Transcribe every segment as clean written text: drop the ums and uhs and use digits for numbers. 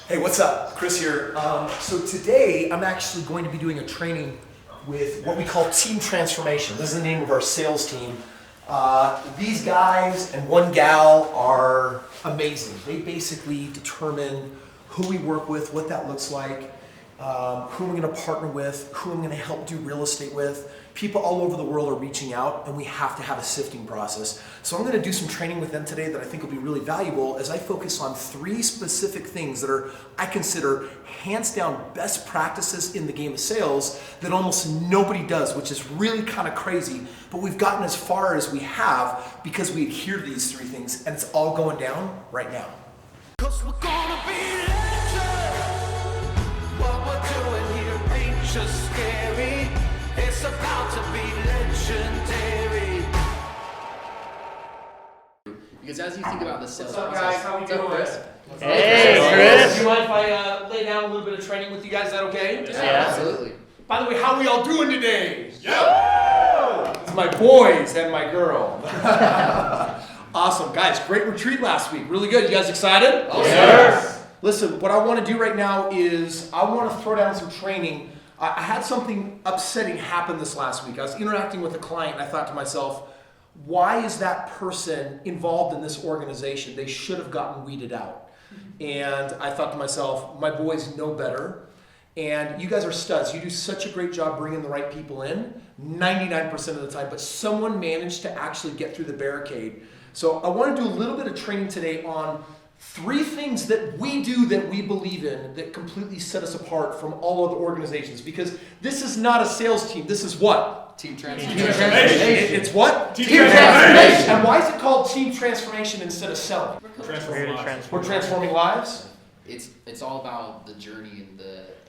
Hey, what's up? Kris here. So today I'm actually going to be doing a training with what we call team transformation. This is the name of our sales team. These guys and one gal are amazing. They basically determine who we work with, what that looks like, who I'm going to partner with, who I'm going to help do real estate with. People all over the world are reaching out, and we have to have a sifting process. So I'm going to do some training with them today that I think will be really valuable as I focus on 3 specific things that are, I consider, hands down best practices in the game of sales that almost nobody does, which is really kind of crazy. But we've gotten as far as we have because we adhere to these 3 things, and it's all going down right now. 'Cause we're gonna be legends. What we're doing here ain't just scary. It's about to be legendary. Because as you think about the sales What's up, process, guys? How we doing? Kris? Hey, Kris. Do you mind if I lay down a little bit of training with you guys? Is that okay? Yeah. Absolutely. By the way, how we all doing today? Yeah! It's my boys and my girl. Awesome, guys. Great retreat last week. Really good. You guys excited? Oh, Yes. Listen, what I want to do right now is I want to throw down some training. I had something upsetting happen this last week. I was interacting with a client and I thought to myself, why is that person involved in this organization? They should have gotten weeded out. And I thought to myself, my boys know better. And you guys are studs. You do such a great job bringing the right people in 99% of the time, but someone managed to actually get through the barricade. So I want to do a little bit of training today on 3 things that we do that we believe in that completely set us apart from all other organizations. Because this is not a sales team. This is what? Team Team transformation. transformation. It's what? Team transformation. And why is it called team transformation instead of selling? We're here to transform. We're transforming lives. It's all about the journey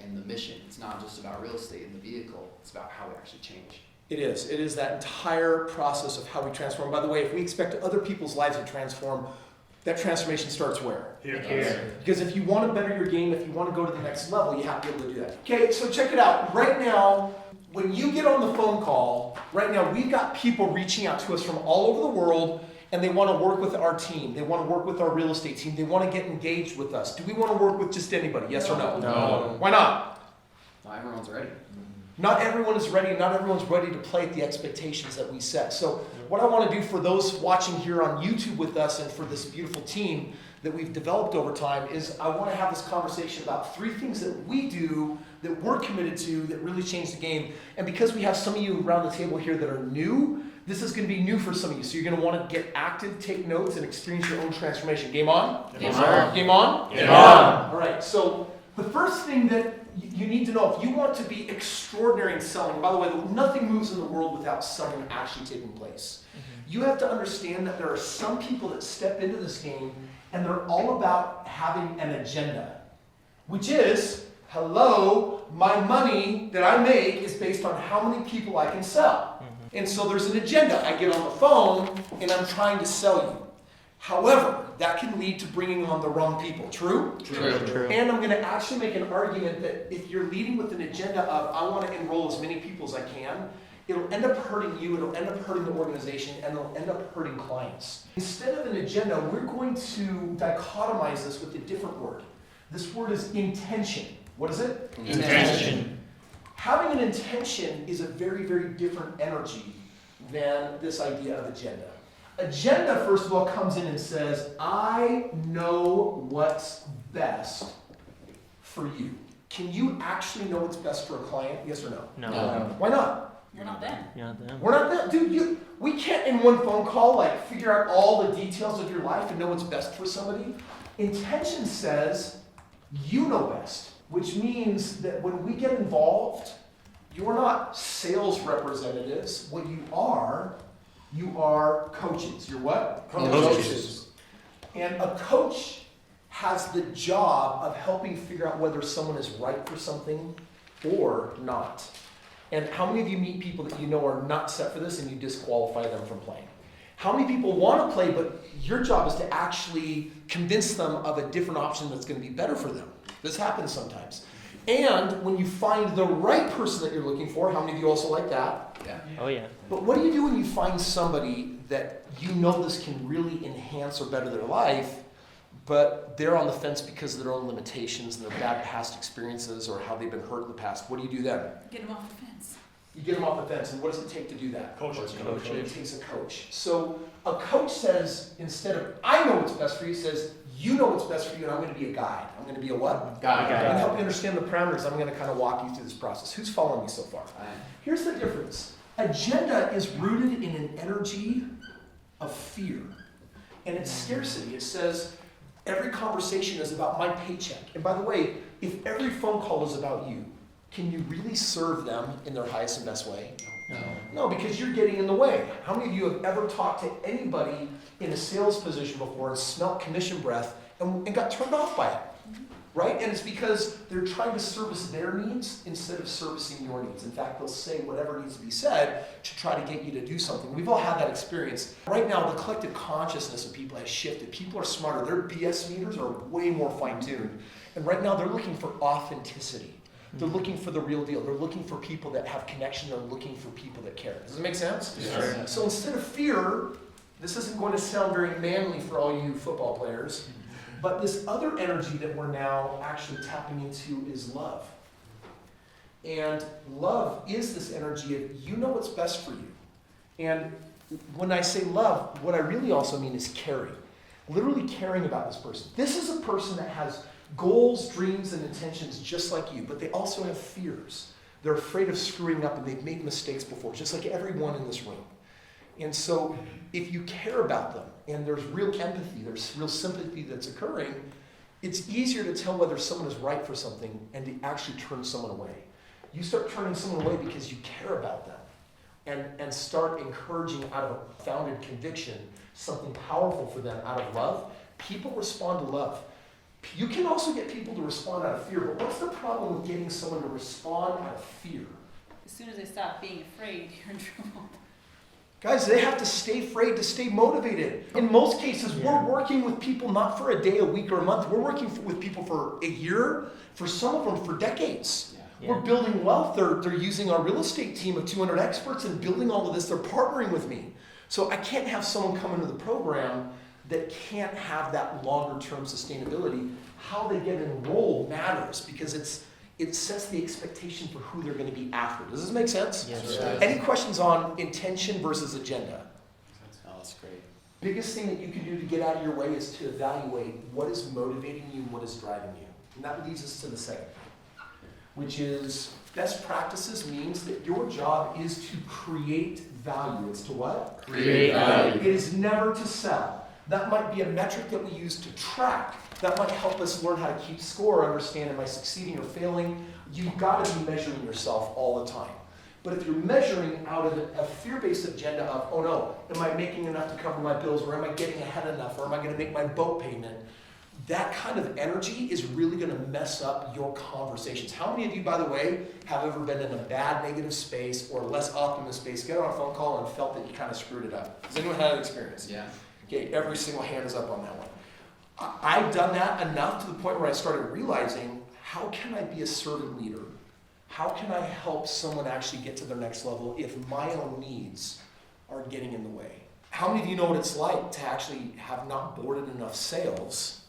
and the mission. It's not just about real estate and the vehicle. It's about how we actually change. It is. It is that entire process of how we transform. By the way, if we expect other people's lives to transform, that transformation starts where? Here. Because if you want to better your game, if you want to go to the next level, you have to be able to do that. Okay, so check it out. Right now, when you get on the phone call, right now we've got people reaching out to us from all over the world, and they want to work with our team. They want to work with our real estate team. They want to get engaged with us. Do we want to work with just anybody? Yes or no? No. Why not? Not everyone's ready. Not everyone is ready. Not everyone's ready to play at the expectations that we set. So what I want to do for those watching here on YouTube with us and for this beautiful team that we've developed over time is I want to have this conversation about 3 things that we do that we're committed to that really change the game. And because we have some of you around the table here that are new, this is going to be new for some of you. So you're going to want to get active, take notes, and experience your own transformation. Game on? Game on. Game on? Game on. All right. So the first thing that you need to know, if you want to be extraordinary in selling, by the way, nothing moves in the world without selling actually taking place. You have to understand that there are some people that step into this game and they're all about having an agenda, which is, hello, my money that I make is based on how many people I can sell. And so there's an agenda. I get on the phone and I'm trying to sell you. However, that can lead to bringing on the wrong people. True? True. And I'm going to actually make an argument that if you're leading with an agenda of, I want to enroll as many people as I can, it'll end up hurting you, it'll end up hurting the organization, and it'll end up hurting clients. Instead of an agenda, we're going to dichotomize this with a different word. This word is intention. What is it? Intention. Having an intention is a very, very different energy than this idea of agenda. Agenda, first of all, comes in and says, I know what's best for you. Can you actually know what's best for a client? Yes or no? No. Why not? You're not them. You're not them. We're not that. Dude, we can't in one phone call figure out all the details of your life and know what's best for somebody. Intention says, you know best, which means that when we get involved, you're not sales representatives. What you are coaches. You're what? Coaches. And a coach has the job of helping figure out whether someone is right for something or not. And how many of you meet people that you know are not set for this and you disqualify them from playing? How many people want to play, but your job is to actually convince them of a different option that's going to be better for them? This happens sometimes. And when you find the right person that you're looking for, how many of you also like that? Yeah. Oh yeah. But what do you do when you find somebody that you know this can really enhance or better their life, but they're on the fence because of their own limitations and their bad past experiences or how they've been hurt in the past. What do you do then? Get them off the fence. You get them off the fence, and what does it take to do that? Coaches. It takes a coach. So a coach says, instead of, I know what's best for you, says, you know what's best for you, and I'm going to be a guide. I'm going to be a what? Got I'm it. going to help you understand the parameters. I'm going to kind of walk you through this process. Who's following me so far? Alright. Here's the difference. Agenda is rooted in an energy of fear. And it's scarcity. It says every conversation is about my paycheck. And by the way, if every phone call is about you, can you really serve them in their highest and best way? No. No, because you're getting in the way. How many of you have ever talked to anybody in a sales position before and smelt commission breath and got turned off by it? Right? And it's because they're trying to service their needs instead of servicing your needs. In fact, they'll say whatever needs to be said to try to get you to do something. We've all had that experience. Right now, the collective consciousness of people has shifted. People are smarter. Their BS meters are way more fine-tuned. And right now, they're looking for authenticity. They're looking for the real deal. They're looking for people that have connection. They're looking for people that care. Does it make sense? Yes. So instead of fear, this isn't going to sound very manly for all you football players, but this other energy that we're now actually tapping into is love. And love is this energy of you know what's best for you. And when I say love, what I really also mean is caring. Literally caring about this person. This is a person that has goals, dreams, and intentions just like you, but they also have fears. They're afraid of screwing up and they've made mistakes before, just like everyone in this room. And so if you care about them and there's real empathy, there's real sympathy that's occurring, it's easier to tell whether someone is right for something and to actually turn someone away. You start turning someone away because you care about them and start encouraging out of a founded conviction something powerful for them out of love. People respond to love. You can also get people to respond out of fear, but what's the problem with getting someone to respond out of fear? As soon as they stop being afraid, you're in trouble. Guys, they have to stay afraid to stay motivated. In most cases, we're working with people not for a day, a week, or a month. We're working with people for a year, for some of them for decades. Yeah. We're building wealth. They're using our real estate team of 200 experts and building all of this. They're partnering with me. So I can't have someone come into the program that can't have that longer-term sustainability. How they get enrolled matters because it sets the expectation for who they're going to be after. Does this make sense? Yes. Any questions on intention versus agenda? Oh, that's great. Biggest thing that you can do to get out of your way is to evaluate what is motivating you and what is driving you. And that leads us to the second thing, which is best practices means that your job is to create value. It's to what? Create value. It is never to sell. That might be a metric that we use to track. That might help us learn how to keep score, understand am I succeeding or failing. You've got to be measuring yourself all the time. But if you're measuring out of a fear-based agenda of, oh no, am I making enough to cover my bills, or am I getting ahead enough, or am I going to make my boat payment? That kind of energy is really going to mess up your conversations. How many of you, by the way, have ever been in a bad negative space or less optimal space, get on a phone call and felt that you kind of screwed it up? Has anyone had that experience? Yeah. Okay, every single hand is up on that one. I've done that enough to the point where I started realizing, how can I be a servant leader? How can I help someone actually get to their next level if my own needs are getting in the way? How many of you know what it's like to actually have not boarded enough sales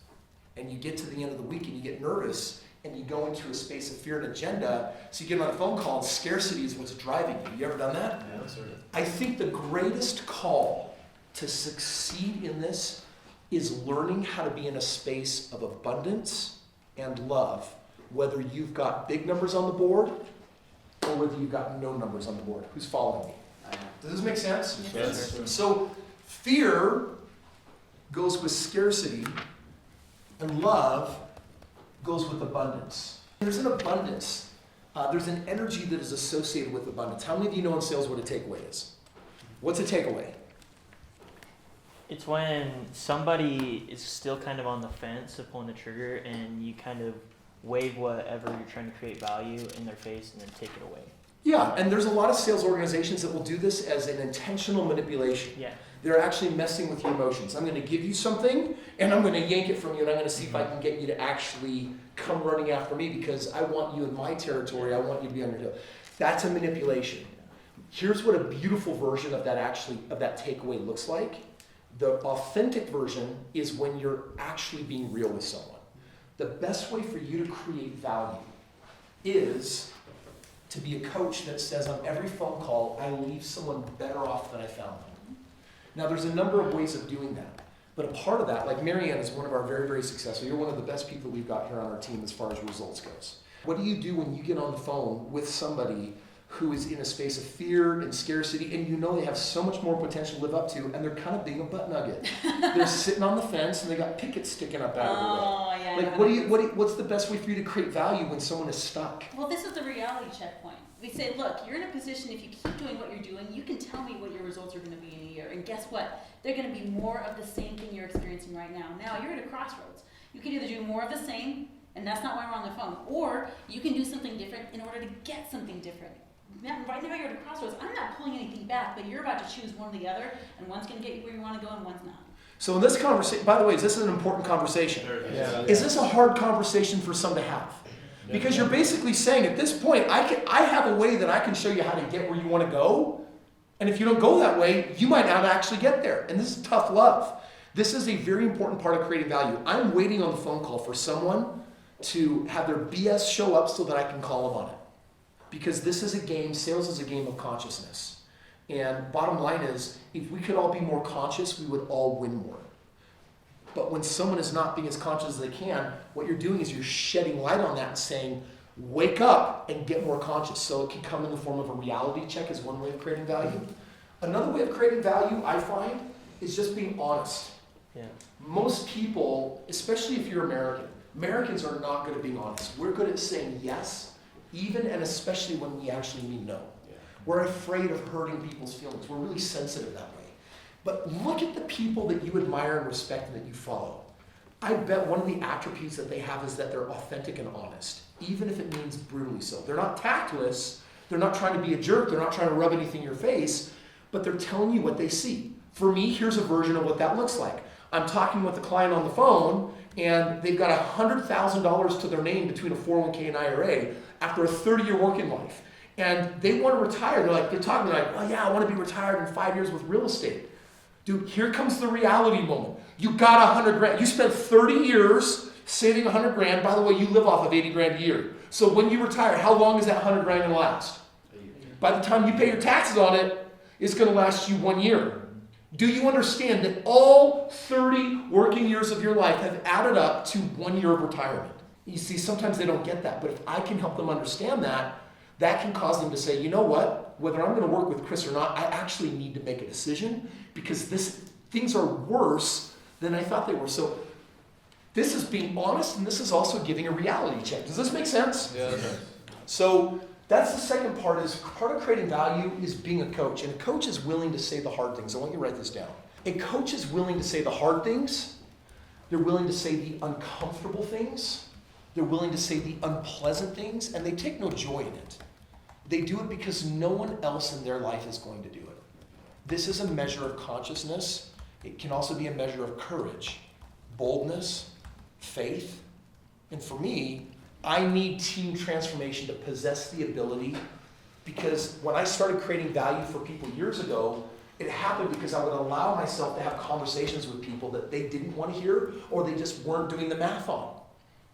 and you get to the end of the week and you get nervous and you go into a space of fear and agenda, so you get on a phone call and scarcity is what's driving you. You ever done that? Yeah, sort of. I think the greatest call to succeed in this is learning how to be in a space of abundance and love, whether you've got big numbers on the board or whether you've got no numbers on the board. Who's following me? Does this make sense? Yes. So fear goes with scarcity and love goes with abundance. There's an abundance. There's an energy that is associated with abundance. How many of you know in sales what a takeaway is? What's a takeaway? It's when somebody is still kind of on the fence of pulling the trigger and you kind of wave whatever you're trying to create value in their face and then take it away. Yeah, and there's a lot of sales organizations that will do this as an intentional manipulation. Yeah. They're actually messing with your emotions. I'm going to give you something, and I'm going to yank it from you, and I'm going to see if I can get you to actually come running after me because I want you in my territory. I want you to be on your heel. That's a manipulation. Here's what a beautiful version of that takeaway looks like. The authentic version is when you're actually being real with someone. The best way for you to create value is to be a coach that says on every phone call, I leave someone better off than I found them. Now, there's a number of ways of doing that. But a part of that, like Marianne is one of our very, very successful. You're one of the best people we've got here on our team as far as results goes. What do you do when you get on the phone with somebody who is in a space of fear and scarcity, and you know they have so much more potential to live up to, and they're kind of being a butt nugget? They're sitting on the fence, and they got pickets sticking up out of their way. Oh, yeah. Like, what's the best way for you to create value when someone is stuck? Well, this is the reality checkpoint. We say, look, you're in a position, if you keep doing what you're doing, you can tell me what your results are going to be in a year. And guess what? They're going to be more of the same thing you're experiencing right now. Now, you're at a crossroads. You can either do more of the same, and that's not why we're on the phone, or you can do something different in order to get something different. Right now, you're at a crossroads. I'm not pulling anything back, but you're about to choose one or the other, and one's going to get you where you want to go, and one's not. So in this conversation, by the way, is this an important conversation? Yeah. Is this a hard conversation for some to have? Because you're basically saying at this point, I have a way that I can show you how to get where you want to go. And if you don't go that way, you might not actually get there. And this is tough love. This is a very important part of creating value. I'm waiting on the phone call for someone to have their BS show up so that I can call them on it. Because this is a game, sales is a game of consciousness. And bottom line is, if we could all be more conscious, we would all win more. But when someone is not being as conscious as they can, what you're doing is you're shedding light on that and saying, wake up and get more conscious. So it can come in the form of a reality check is one way of creating value. Another way of creating value, I find, is just being honest. Yeah. Most people, especially if you're Americans are not good at being honest. We're good at saying yes, even and especially when we actually mean no. We're afraid of hurting people's feelings. We're really sensitive that way. But look at the people that you admire and respect and that you follow. I bet one of the attributes that they have is that they're authentic and honest, even if it means brutally so. They're not tactless. They're not trying to be a jerk. They're not trying to rub anything in your face, but they're telling you what they see. For me, here's a version of what that looks like. I'm talking with a client on the phone, and they've got $100,000 to their name between a 401k and IRA after a 30-year working life. And they want to retire. They're talking like, well, yeah, I want to be retired in 5 years with real estate. Dude, here comes the reality moment. You got $100,000. You spent 30 years saving $100,000. By the way, you live off of $80,000 a year. So when you retire, how long is that $100,000 going to last? By the time you pay your taxes on it, it's going to last you 1 year. Do you understand that all 30 working years of your life have added up to 1 year of retirement? You see, sometimes they don't get that. But if I can help them understand that, that can cause them to say, you know what? Whether I'm going to work with Kris or not, I actually need to make a decision because things are worse than I thought they were. So this is being honest, and this is also giving a reality check. Does this make sense? Yeah. So that's the second part. Is part of creating value is being a coach, and a coach is willing to say the hard things. I want you to write this down. A coach is willing to say the hard things. They're willing to say the uncomfortable things. They're willing to say the unpleasant things, and they take no joy in it. They do it because no one else in their life is going to do it. This is a measure of consciousness. It can also be a measure of courage, boldness, faith. And for me, I need team transformation to possess the ability, because when I started creating value for people years ago, it happened because I would allow myself to have conversations with people that they didn't want to hear or they just weren't doing the math on.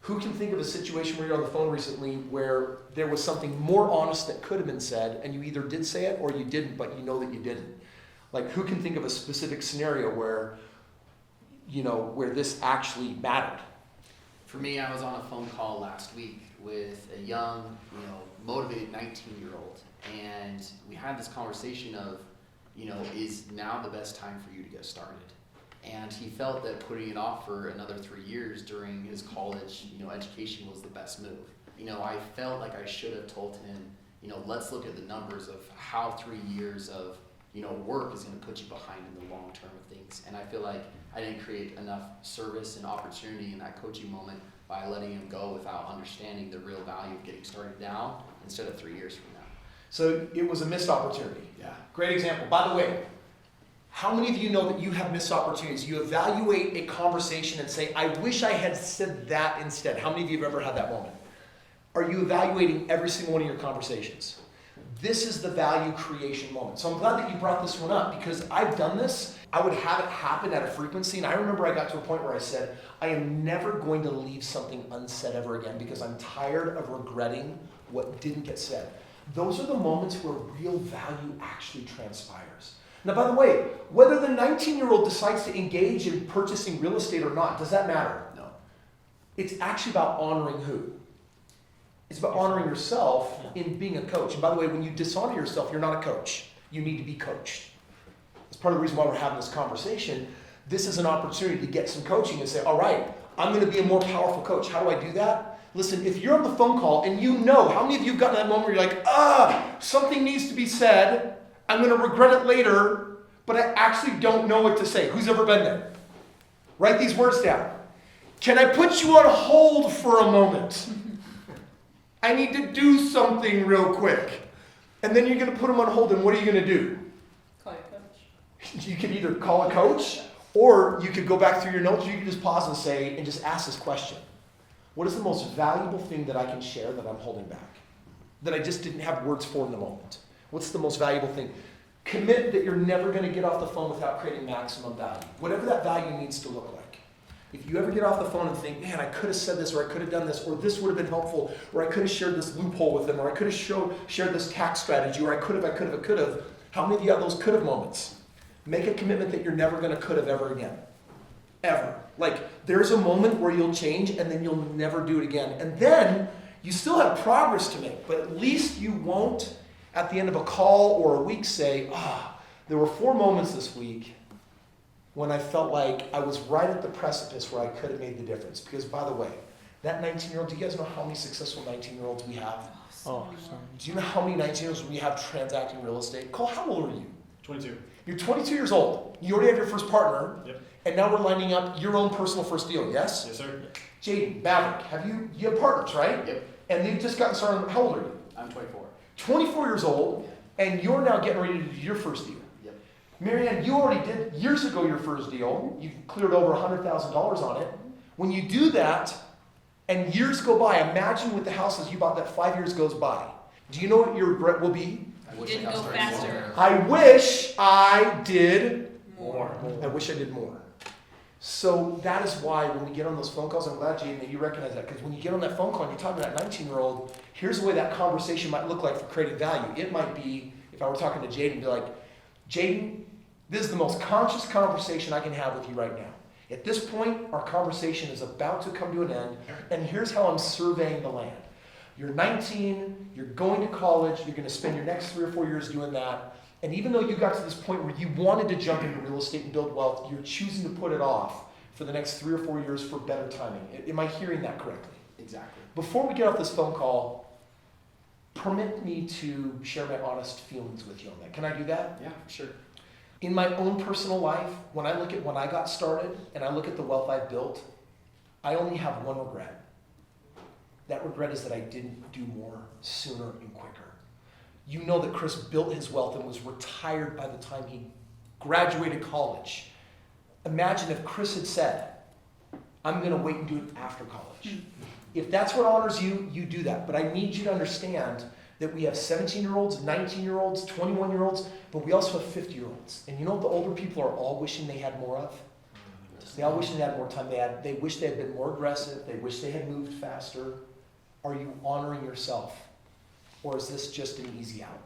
Who can think of a situation where you're on the phone recently where there was something more honest that could have been said and you either did say it or you didn't, but you know that you didn't? Like, who can think of a specific scenario where, where this actually mattered? For me, I was on a phone call last week with a young, motivated 19-year-old, and we had this conversation of, is now the best time for you to get started? And he felt that putting it off for another 3 years during his college, education was the best move. I felt like I should have told him, let's look at the numbers of how 3 years of, work is going to put you behind in the long term of things. And I feel like I didn't create enough service and opportunity in that coaching moment by letting him go without understanding the real value of getting started now instead of 3 years from now. So it was a missed opportunity. Yeah. Great example. By the way, how many of you know that you have missed opportunities? You evaluate a conversation and say, I wish I had said that instead. How many of you have ever had that moment? Are you evaluating every single one of your conversations? This is the value creation moment. So I'm glad that you brought this one up because I've done this. I would have it happen at a frequency. And I remember I got to a point where I said, I am never going to leave something unsaid ever again because I'm tired of regretting what didn't get said. Those are the moments where real value actually transpires. Now, by the way, whether the 19-year-old decides to engage in purchasing real estate or not, does that matter? No. It's actually about honoring who? It's about honoring yourself in being a coach. And by the way, when you dishonor yourself, you're not a coach. You need to be coached. That's part of the reason why we're having this conversation. This is an opportunity to get some coaching and say, all right, I'm going to be a more powerful coach. How do I do that? Listen, if you're on the phone call and you know, how many of you have gotten that moment where you're like, something needs to be said. I'm going to regret it later, but I actually don't know what to say. Who's ever been there? Write these words down. Can I put you on hold for a moment? I need to do something real quick. And then you're going to put them on hold, and what are you going to do? Call your coach. You could either call a coach, or you could go back through your notes, or you could just pause and say, and just ask this question. What is the most valuable thing that I can share that I'm holding back? That I just didn't have words for in the moment? What's the most valuable thing? Commit that you're never going to get off the phone without creating maximum value. Whatever that value needs to look like. If you ever get off the phone and think, man, I could have said this, or I could have done this, or this would have been helpful, or I could have shared this loophole with them, or I could have shared this tax strategy, or I could have. How many of you have those could have moments? Make a commitment that you're never going to could have ever again. Ever. Like, there's a moment where you'll change, and then you'll never do it again. And then, you still have progress to make, but at least you won't, at the end of a call or a week, say, there were 4 moments this week when I felt like I was right at the precipice where I could have made the difference. Because, by the way, that 19-year-old, do you guys know how many successful 19-year-olds we have? Oh, Do you know how many 19-year-olds we have transacting real estate? Cole, how old are you? 22. You're 22 years old. You already have your first partner. Yep. And now we're lining up your own personal first deal, yes? Yes, sir. Jaden, Maverick, you have partners, right? Yep. And they've just gotten started. How old are you? I'm 24. 24 years old, and you're now getting ready to do your first deal. Yep. Marianne, you already did years ago your first deal. You've cleared over $100,000 on it. When you do that, and years go by, imagine with the houses you bought that 5 years goes by. Do you know what your regret will be? I wish Didn't I got go started faster. sooner. I wish I did More. I wish I did more. So that is why when we get on those phone calls, I'm glad, Jaden, that you recognize that. Because when you get on that phone call and you're talking to that 19-year-old, here's the way that conversation might look like for creating value. It might be, if I were talking to Jaden, be like, Jaden, this is the most conscious conversation I can have with you right now. At this point, our conversation is about to come to an end, and here's how I'm surveying the land. You're 19, you're going to college, you're going to spend your next 3 or 4 years doing that. And even though you got to this point where you wanted to jump into real estate and build wealth, you're choosing to put it off for the next 3 or 4 years for better timing. Am I hearing that correctly? Exactly. Before we get off this phone call, permit me to share my honest feelings with you on that. Can I do that? Yeah, for sure. In my own personal life, when I look at when I got started and I look at the wealth I've built, I only have one regret. That regret is that I didn't do more sooner and quicker. You know that Kris built his wealth and was retired by the time he graduated college. Imagine if Kris had said, I'm going to wait and do it after college. If that's what honors you, you do that. But I need you to understand that we have 17-year-olds, 19-year-olds, 21-year-olds, but we also have 50-year-olds. And you know what the older people are all wishing they had more of? They all wish they had more time. They wish they had been more aggressive. They wish they had moved faster. Are you honoring yourself? Or is this just an easy out?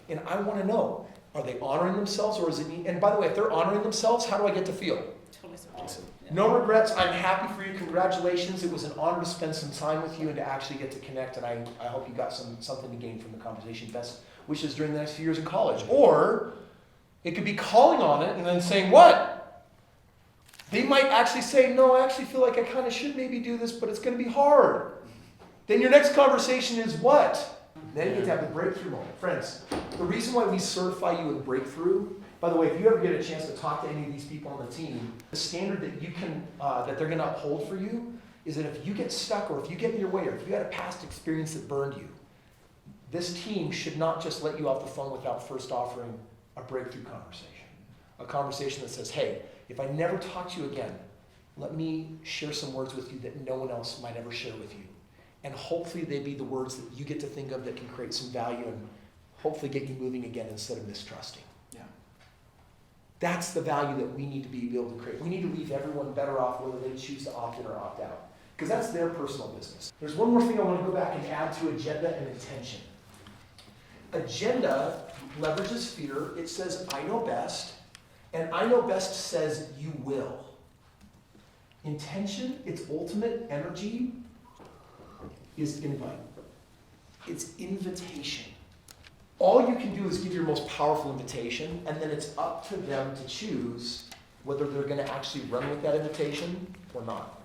And I want to know, are they honoring themselves or is it me? And by the way, if they're honoring themselves, how do I get to feel? Totally supportive. Yeah. No regrets. I'm happy for you. Congratulations. It was an honor to spend some time with you and to actually get to connect. And I hope you got something to gain from the conversation. Best wishes during the next few years in college. Or it could be calling on it and then saying, what? They might actually say, no, I actually feel like I kind of should maybe do this, but it's going to be hard. Then your next conversation is what? Then you get to have the breakthrough moment. Friends, the reason why we certify you in breakthrough, by the way, if you ever get a chance to talk to any of these people on the team, the standard that you can, that they're going to uphold for you is that if you get stuck or if you get in your way or if you had a past experience that burned you, this team should not just let you off the phone without first offering a breakthrough conversation. A conversation that says, hey, if I never talk to you again, let me share some words with you that no one else might ever share with you. and hopefully they be the words that you get to think of that can create some value and hopefully get you moving again instead of mistrusting. Yeah. That's the value that we need to be able to create. We need to leave everyone better off whether they choose to opt in or opt out, because that's their personal business. There's one more thing I want to go back and add to agenda and intention. Agenda leverages fear. It says, I know best, and I know best says you will. Intention, its ultimate energy, is invite. It's invitation. All you can do is give your most powerful invitation, and then it's up to them to choose whether they're going to actually run with that invitation or not.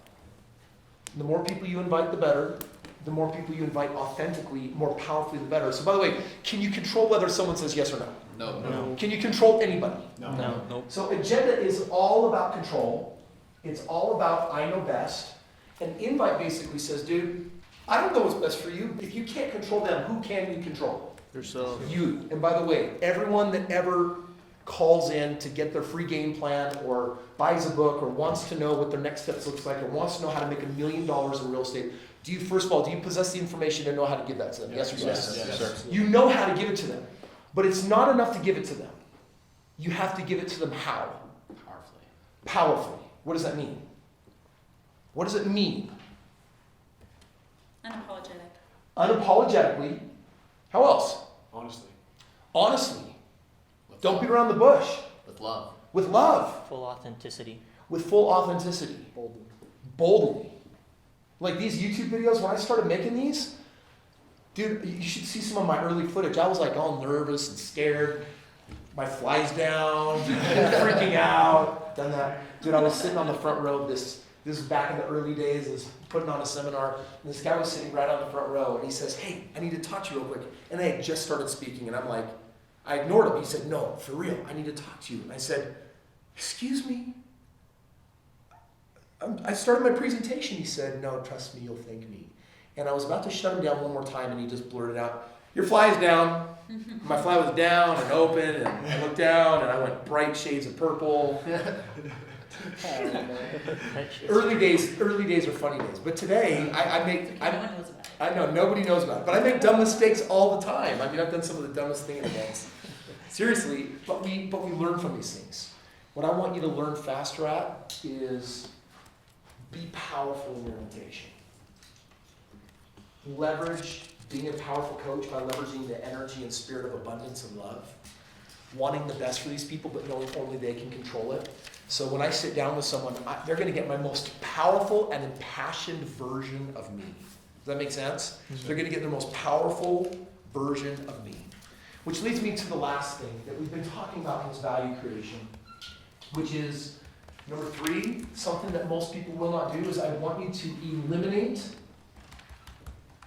The more people you invite, the better. The more people you invite authentically, more powerfully, the better. So by the way, can you control whether someone says yes or no? No. No. Can you control anybody? No. Nope. So agenda is all about control. It's all about I know best. And invite basically says, dude, I don't know what's best for you. If you can't control them, who can you control? Yourself. You. And by the way, everyone that ever calls in to get their free game plan or buys a book or wants to know what their next steps looks like or wants to know how to make $1 million in real estate, first of all, do you possess the information and know how to give that to them? Yes or yes? Yes, sir. You know how to give it to them. But it's not enough to give it to them. You have to give it to them how? Powerfully. Powerfully. What does that mean? What does it mean? Unapologetic. Unapologetically. How else? Honestly. Honestly. With Don't love. beat around the bush. With love. With love. Full authenticity. With full authenticity. Boldly. Like these YouTube videos, when I started making these, dude, you should see some of my early footage. I was like all nervous and scared. My fly's down, freaking out. Done that. Dude, I was sitting on the front row of this. This is back in the early days. I was putting on a seminar, and this guy was sitting right on the front row, and he says, hey, I need to talk to you real quick. And I had just started speaking, and I'm like, I ignored him. He said, no, for real, I need to talk to you. And I said, excuse me? I started my presentation. He said, no, trust me, you'll thank me. And I was about to shut him down one more time, and he just blurted out, your fly is down. My fly was down and open, and I looked down, and I went bright shades of purple. Early days are funny days. But today, No one knows about it. I know, nobody knows about it. But I make dumb mistakes all the time. I mean, I've done some of the dumbest things in events. Seriously, but we learn from these things. What I want you to learn faster at is be powerful in your invitation. Leverage being a powerful coach by leveraging the energy and spirit of abundance and love. Wanting the best for these people, but knowing only they can control it. So when I sit down with someone, they're going to get my most powerful and impassioned version of me. Does that make sense? Mm-hmm. They're going to get their most powerful version of me. Which leads me to the last thing that we've been talking about in this value creation, which is number 3, something that most people will not do is I want you to eliminate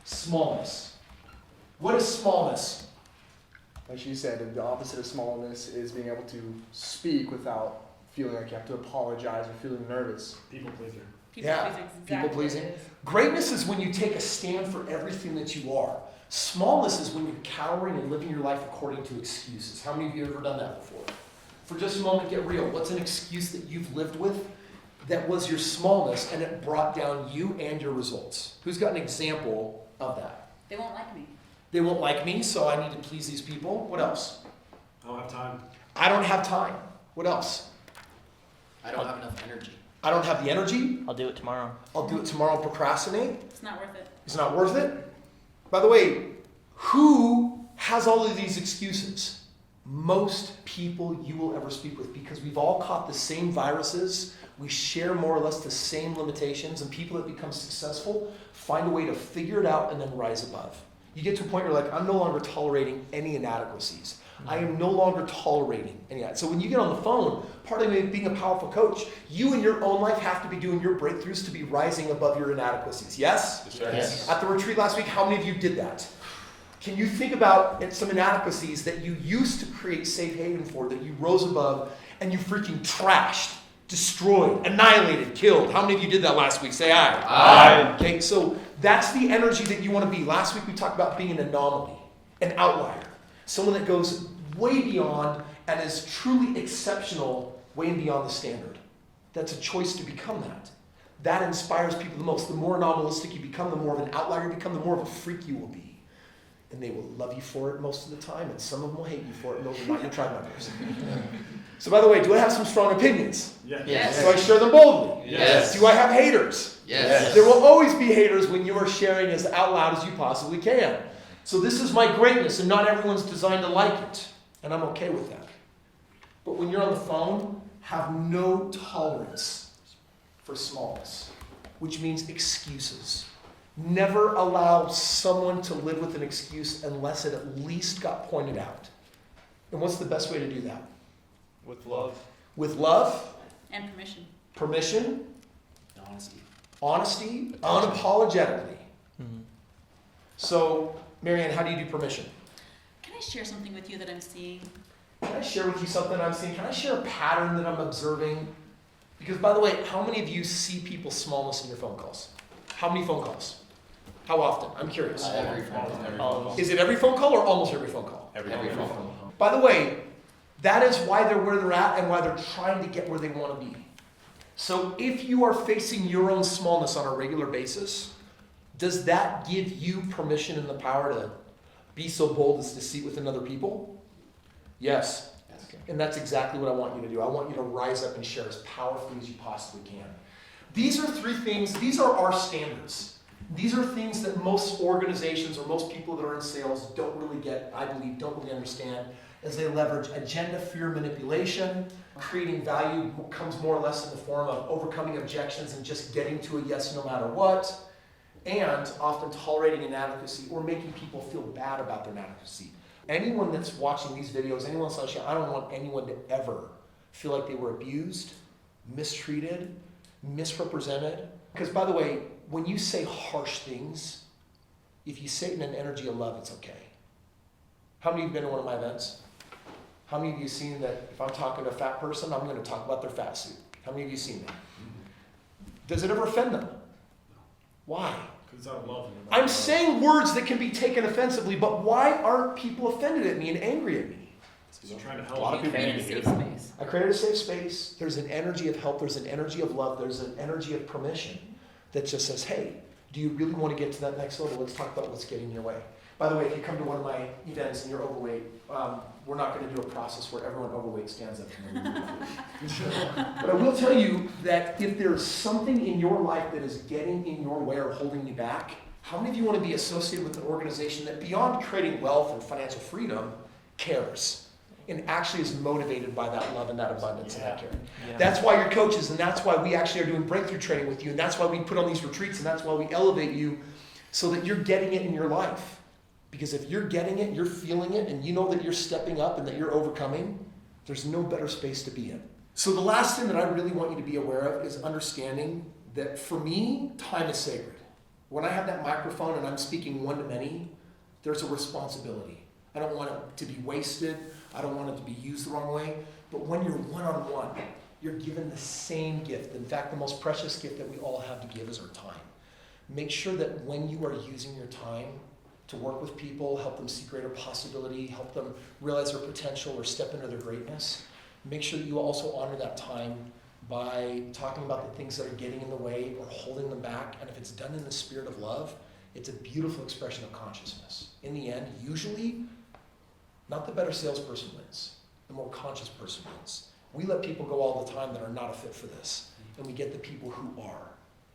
smallness. What is smallness? Like she said, the opposite of smallness is being able to speak without feeling like you have to apologize or feeling nervous. People pleaser. People pleasing. Greatness is when you take a stand for everything that you are. Smallness is when you're cowering and living your life according to excuses. How many of you have ever done that before? For just a moment, get real. What's an excuse that you've lived with that was your smallness and it brought down you and your results? Who's got an example of that? They won't like me. They won't like me, so I need to please these people. What else? I don't have time. I don't have time. What else? I don't have enough energy. I don't have the energy. I'll do it tomorrow. I'll do it tomorrow and procrastinate. It's not worth it. It's not worth it. By the way, who has all of these excuses? Most people you will ever speak with, because we've all caught the same viruses. We share more or less the same limitations, and people that become successful find a way to figure it out and then rise above. You get to a point where you're like, I'm no longer tolerating any inadequacies. I am no longer tolerating any of that. So when you get on the phone, part of being a powerful coach, you in your own life have to be doing your breakthroughs to be rising above your inadequacies. Yes? Yes. At the retreat last week, how many of you did that? Can you think about some inadequacies that you used to create safe haven for, that you rose above, and you freaking trashed, destroyed, annihilated, killed? How many of you did that last week? Say aye. Aye. Okay, so that's the energy that you want to be. Last week we talked about being an anomaly, an outlier, someone that goes way beyond and is truly exceptional, way beyond the standard. That's a choice to become that. that inspires people the most. The more anomalistic you become, the more of an outlier you become, the more of a freak you will be. And they will love you for it most of the time, and some of them will hate you for it, and those are not your tribe members. So by the way, do I have some strong opinions? Yes. Do I share them boldly? Yes. Do I have haters? Yes. There will always be haters when you are sharing as out loud as you possibly can. So this is my greatness, and not everyone's designed to like it, and I'm okay with that. But when you're on the phone, have no tolerance for smallness, which means excuses. Never allow someone to live with an excuse unless it at least got pointed out. And what's the best way to do that? With love. With love, And permission. permission, Honesty. honesty, unapologetically. Mhm. So, Marianne, how do you do permission? Can I share something with you that I'm seeing? Can I share with you something I'm seeing? Can I share a pattern that I'm observing? Because, by the way, how many of you see people's smallness in your phone calls? How many phone calls? How often? I'm curious. Every phone. Is it every phone call or almost every phone call? Every phone call. By the way, that is why they're where they're at and why they're trying to get where they want to be. So if you are facing your own smallness on a regular basis, does that give you permission and the power to be so bold as to see within other people? Yes. And that's exactly what I want you to do. I want you to rise up and share as powerfully as you possibly can. These are three things, these are our standards. These are things that most organizations or most people that are in sales don't really get, I believe, don't really understand, as they leverage agenda, fear, manipulation. Creating value comes more or less in the form of overcoming objections and just getting to a yes no matter what, and often tolerating inadequacy or making people feel bad about their inadequacy. Anyone that's watching these videos, anyone that's watching, I don't want anyone to ever feel like they were abused, mistreated, misrepresented. Because by the way, when you say harsh things, if you say it in an energy of love, it's okay. How many of you have been to one of my events? How many of you have seen that if I'm talking to a fat person, I'm going to talk about their fat suit? How many of you have seen that? Does it ever offend them? Why? Because I love you. I'm saying words that can be taken offensively, but why aren't people offended at me and angry at me? Because I'm trying to A help. lot of You people created a safe space. I created a safe space. There's an energy of help. There's an energy of love. There's an energy of permission that just says, hey, do you really want to get to that next level? Let's talk about what's getting in your way. By the way, if you come to one of my events and you're overweight, we're not going to do a process where everyone overweight stands up and then But I will tell you that if there's something in your life that is getting in your way or holding you back, how many of you want to be associated with an organization that beyond creating wealth and financial freedom cares and actually is motivated by that love and that abundance and that care? Yeah. That's why you're coaches, and that's why we actually are doing breakthrough training with you, and that's why we put on these retreats, and that's why we elevate you so that you're getting it in your life. Because if you're getting it, you're feeling it, and you know that you're stepping up and that you're overcoming, there's no better space to be in. So the last thing that I really want you to be aware of is understanding that for me, time is sacred. When I have that microphone and I'm speaking one to many, there's a responsibility. I don't want it to be wasted. I don't want it to be used the wrong way. But when you're one-on-one, you're given the same gift. In fact, the most precious gift that we all have to give is our time. Make sure that when you are using your time to work with people, help them see greater possibility, help them realize their potential or step into their greatness, make sure that you also honor that time by talking about the things that are getting in the way or holding them back. And if it's done in the spirit of love, it's a beautiful expression of consciousness. In the end, usually, not the better salesperson wins, the more conscious person wins. We let people go all the time that are not a fit for this, and we get the people who are.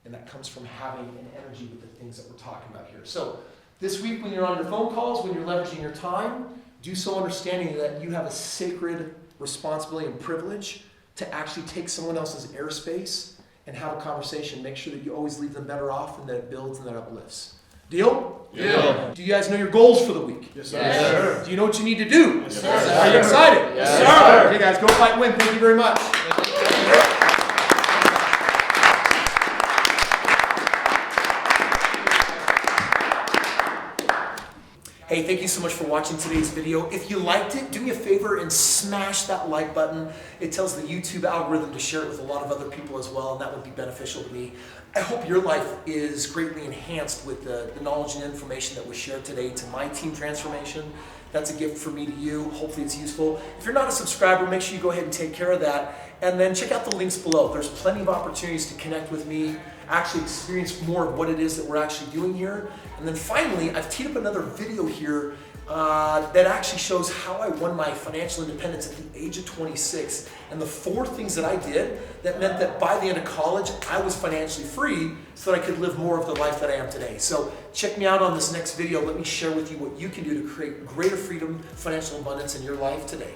And that comes from having an energy with the things that we're talking about here. So this week, when you're on your phone calls, when you're leveraging your time, do so understanding that you have a sacred responsibility and privilege to actually take someone else's airspace and have a conversation. Make sure that you always leave them better off and that it builds and that it uplifts. Deal? Yeah. Do you guys know your goals for the week? Yes, sir. Yes, sir. Do you know what you need to do? Yes, sir. Are you excited? Yes, sir. Okay, guys, go fight and win. Thank you very much. Hey, thank you so much for watching today's video. If you liked it, do me a favor and smash that like button. It tells the YouTube algorithm to share it with a lot of other people as well, and that would be beneficial to me. I hope your life is greatly enhanced with the knowledge and information that was shared today to my team transformation. That's a gift from me to you. Hopefully it's useful. If you're not a subscriber, make sure you go ahead and take care of that. And then check out the links below. There's plenty of opportunities to connect with me actually experience more of what it is that we're actually doing here. And then finally, I've teed up another video here that actually shows how I won my financial independence at the age of 26, and the 4 things that I did that meant that by the end of college, I was financially free so that I could live more of the life that I am today. So check me out on this next video. Let me share with you what you can do to create greater freedom, financial abundance in your life today.